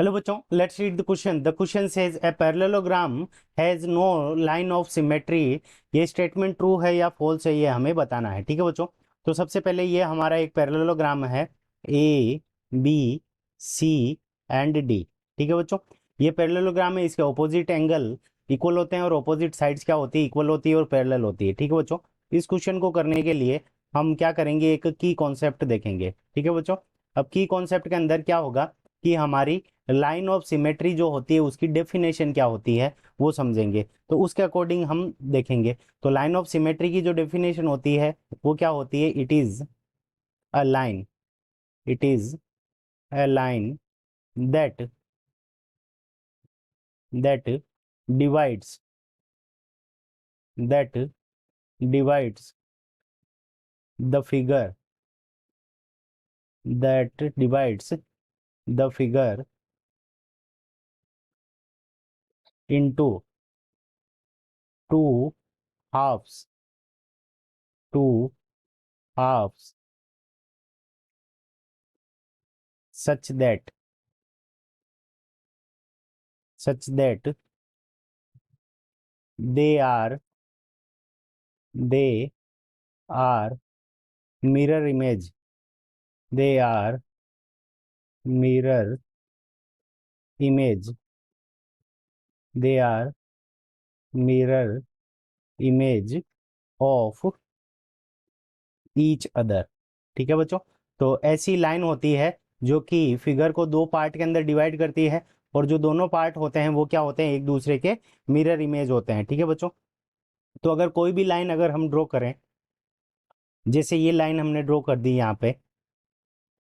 Hello बच्चों, let's read the question. The question says a parallelogram has no line of symmetry. ये statement true है या false है, ये हमें बताना है। ठीक है बच्चों, तो सबसे पहले ये हमारा एक पैरेललोग्राम है A B C and D. ठीक है बच्चों, ये पैरेललोग्राम है, इसके ऑपोजिट एंगल इक्वल होते हैं और ऑपोजिट साइड्स क्या होती है, इक्वल होती है और पैरेलल होती है। ठीक है बच्चों, इस क्वेश्चन को करने के लिए हम क्या करेंगे, एक की कॉन्सेप्ट देखेंगे। ठीक है बच्चों, अब की कॉन्सेप्ट के अंदर क्या होगा कि हमारी लाइन ऑफ सिमेट्री जो होती है उसकी डेफिनेशन क्या होती है वो समझेंगे, तो उसके अकॉर्डिंग हम देखेंगे। तो लाइन ऑफ सिमेट्री की जो डेफिनेशन होती है वो क्या होती है, it is a line, it is a line that that divides that divides the figure that divides the figure into two halves two halves such that such that they are they are mirror image, they are mirror image, they are mirror image of each other। ठीक है बच्चों, तो ऐसी line होती है जो कि figure को दो पार्ट के अंदर डिवाइड करती है और जो दोनों पार्ट होते हैं वो क्या होते हैं, एक दूसरे के मिरर इमेज होते हैं। ठीक है बच्चों, तो अगर कोई भी लाइन अगर हम ड्रॉ करें, जैसे ये लाइन हमने ड्रॉ कर दी यहाँ पे,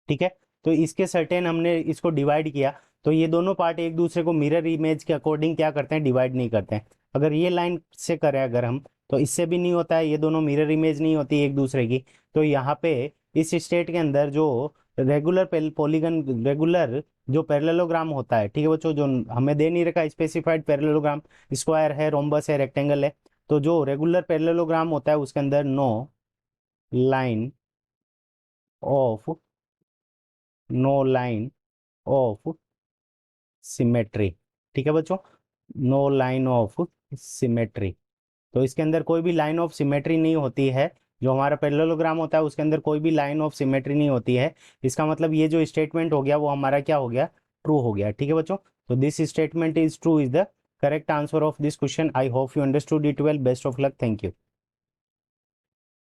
ठीक है, तो इसके सर्टेन हमने इसको डिवाइड किया, तो ये दोनों पार्ट एक दूसरे को मिरर इमेज के अकॉर्डिंग क्या करते हैं, डिवाइड नहीं करते हैं। अगर ये लाइन से करें अगर हम, तो इससे भी नहीं होता है, ये दोनों मिरर इमेज नहीं होती एक दूसरे की। तो यहाँ पे इस स्टेट के अंदर जो रेगुलर पॉलीगन रेगुलर जो पैरेललोग्राम होता है, ठीक है बच्चों, जो हमें दे नहीं रखा स्पेसिफाइड पैरेललोग्राम, स्क्वायर है, रोम्बस है, रेक्टेंगल है, तो जो रेगुलर पैरेललोग्राम होता है उसके अंदर of no line of symmetry. ठीक है बच्चों, नो लाइन ऑफ सिमेट्री, तो इसके अंदर कोई भी लाइन ऑफ सिमेट्री नहीं होती है। जो हमारा पैरेललोग्राम होता है उसके अंदर कोई भी लाइन ऑफ सिमेट्री नहीं होती है। इसका मतलब ये जो स्टेटमेंट हो गया वो हमारा क्या हो गया, ट्रू हो गया। ठीक है बच्चों, तो this statement is true, is the correct answer of this question. I hope you understood it well. Best of luck, thank you.